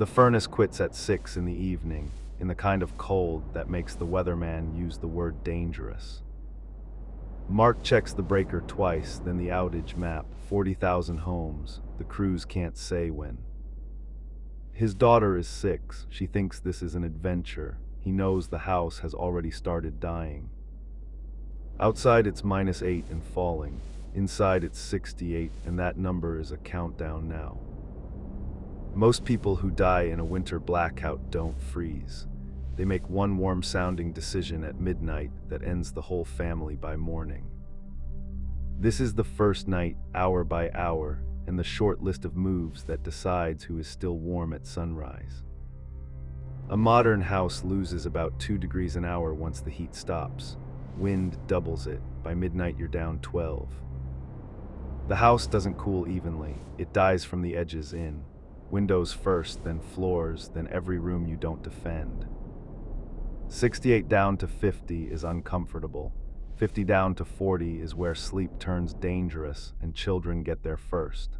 The furnace quits at 6 in the evening, in the kind of cold that makes the weatherman use the word dangerous. Mark checks the breaker twice, then the outage map, 40,000 homes, the crews can't say when. His daughter is 6, she thinks this is an adventure, he knows the house has already started dying. Outside it's -8 and falling, inside it's 68 and that number is a countdown now. Most people who die in a winter blackout don't freeze. They make one warm-sounding decision at midnight that ends the whole family by morning. This is the first night, hour by hour, and the short list of moves that decides who is still warm at sunrise. A modern house loses about 2 degrees an hour once the heat stops. Wind doubles it. By midnight you're down 12. The house doesn't cool evenly. It dies from the edges in. Windows first, then floors, then every room you don't defend. 68 down to 50 is uncomfortable. 50 down to 40 is where sleep turns dangerous and children get there first.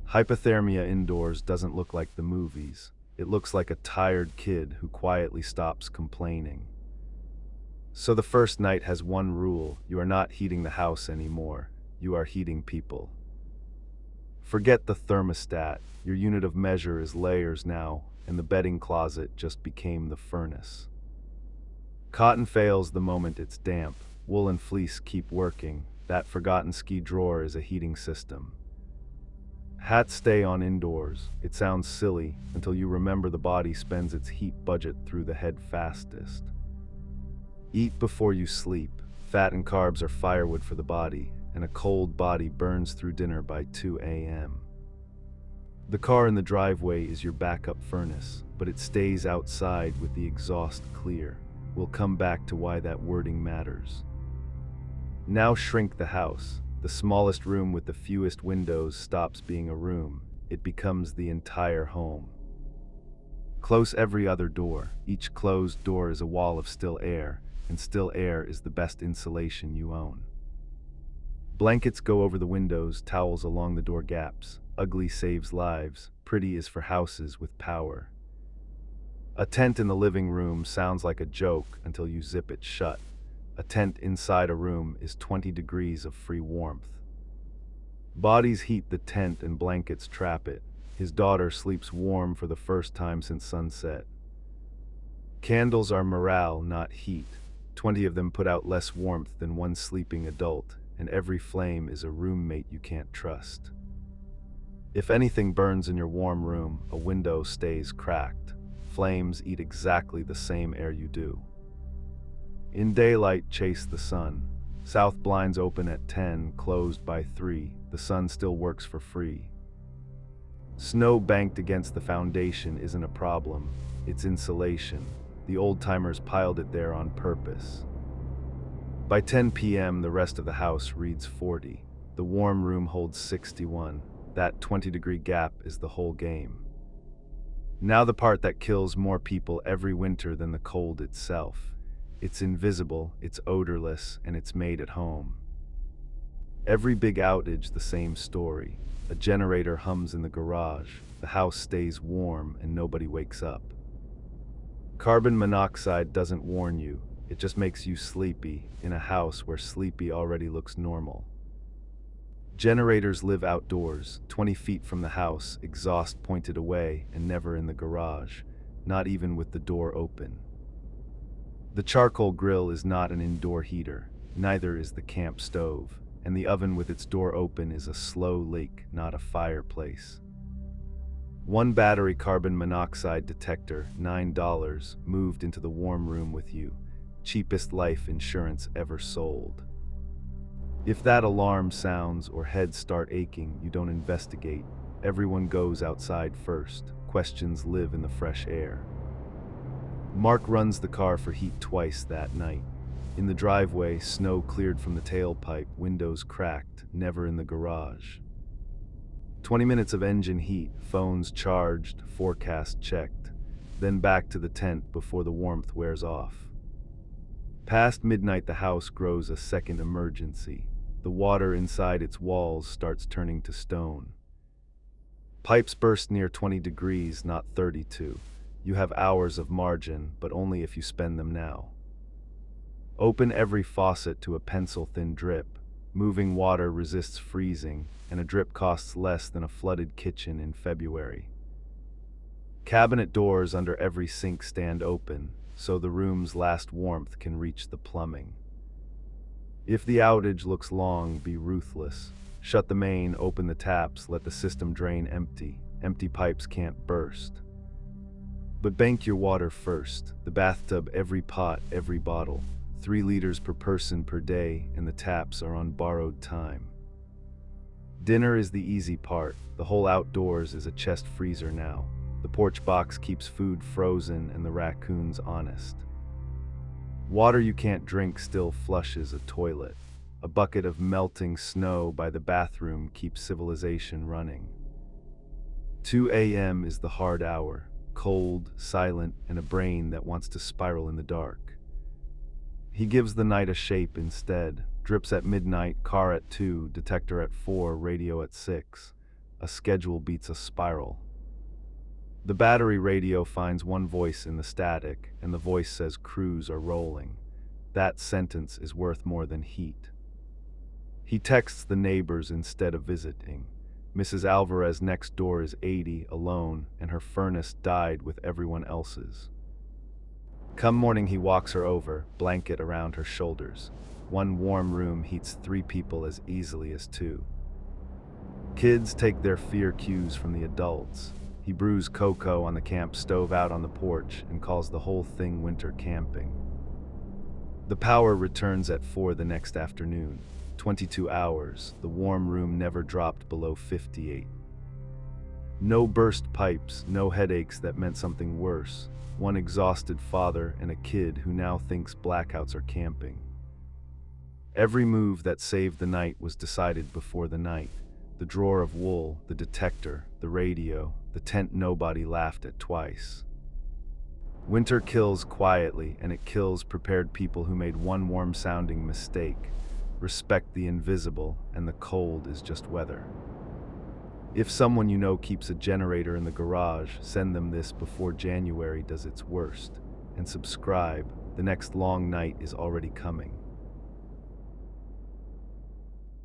Hypothermia indoors doesn't look like the movies. It looks like a tired kid who quietly stops complaining. So the first night has one rule: you are not heating the house anymore. You are heating people. Forget the thermostat. Your unit of measure is layers now, and the bedding closet just became the furnace. Cotton fails the moment it's damp. Wool and fleece keep working. That forgotten ski drawer is a heating system. Hats stay on indoors. It sounds silly until you remember the body spends its heat budget through the head fastest. Eat before you sleep. Fat and carbs are firewood for the body, and a cold body burns through dinner by 2 a.m. The car in the driveway is your backup furnace, but it stays outside with the exhaust clear. We'll come back to why that wording matters. Now shrink the house. The smallest room with the fewest windows stops being a room. It becomes the entire home. Close every other door. Each closed door is a wall of still air, and still air is the best insulation you own. Blankets go over the windows, towels along the door gaps. Ugly saves lives. Pretty is for houses with power. A tent in the living room sounds like a joke until you zip it shut. A tent inside a room is 20 degrees of free warmth. Bodies heat the tent and blankets trap it. His daughter sleeps warm for the first time since sunset. Candles are morale, not heat. 20 of them put out less warmth than one sleeping adult, and every flame is a roommate you can't trust. If anything burns in your warm room, a window stays cracked. Flames eat exactly the same air you do. In daylight, chase the sun. South blinds open at 10, closed by 3. The sun still works for free. Snow banked against the foundation isn't a problem. It's insulation. The old-timers piled it there on purpose. By 10 p.m., the rest of the house reads 40. The warm room holds 61. That 20-degree gap is the whole game. Now the part that kills more people every winter than the cold itself. It's invisible, it's odorless, and it's made at home. Every big outage, the same story. A generator hums in the garage, the house stays warm, and nobody wakes up. Carbon monoxide doesn't warn you, it just makes you sleepy in a house where sleepy already looks normal. Generators live outdoors, 20 feet from the house, exhaust pointed away, and never in the garage, not even with the door open. The charcoal grill is not an indoor heater, neither is the camp stove, and the oven with its door open is a slow leak, not a fireplace. One battery carbon monoxide detector, $9, moved into the warm room with you, cheapest life insurance ever sold. If that alarm sounds or heads start aching, you don't investigate. Everyone goes outside first. Questions live in the fresh air. Mark runs the car for heat twice that night. In the driveway, snow cleared from the tailpipe, windows cracked, never in the garage. 20 minutes of engine heat, phones charged, forecast checked, then back to the tent before the warmth wears off. Past midnight, the house grows a second emergency. The water inside its walls starts turning to stone. Pipes burst near 20 degrees, not 32. You have hours of margin, but only if you spend them now. Open every faucet to a pencil-thin drip. Moving water resists freezing, and a drip costs less than a flooded kitchen in February. Cabinet doors under every sink stand open, so the room's last warmth can reach the plumbing. If the outage looks long, be ruthless. Shut the main, open the taps, let the system drain empty. Empty pipes can't burst. But bank your water first. The bathtub, every pot, every bottle. 3 liters per person per day, and the taps are on borrowed time. Dinner is the easy part. The whole outdoors is a chest freezer now. The porch box keeps food frozen and the raccoons honest. Water you can't drink still flushes a toilet. A bucket of melting snow by the bathroom keeps civilization running. 2 a.m. is the hard hour, cold, silent, and a brain that wants to spiral in the dark. He gives the night a shape instead. Drips at midnight, car at 2, detector at 4, radio at 6. A schedule beats a spiral. The battery radio finds one voice in the static, and the voice says crews are rolling. That sentence is worth more than heat. He texts the neighbors instead of visiting. Mrs. Alvarez next door is 80, alone, and her furnace died with everyone else's. Come morning he walks her over, blanket around her shoulders. One warm room heats 3 people as easily as 2. Kids take their fear cues from the adults. He brews cocoa on the camp stove out on the porch and calls the whole thing winter camping. The power returns at 4 the next afternoon. 22 hours, the warm room never dropped below 58. No burst pipes, no headaches that meant something worse. One exhausted father and a kid who now thinks blackouts are camping. Every move that saved the night was decided before the night. The drawer of wool, the detector, the radio, the tent nobody laughed at twice. Winter kills quietly, and it kills prepared people who made one warm-sounding mistake. Respect the invisible, and the cold is just weather. If someone you know keeps a generator in the garage, send them this before January does its worst. And subscribe, the next long night is already coming.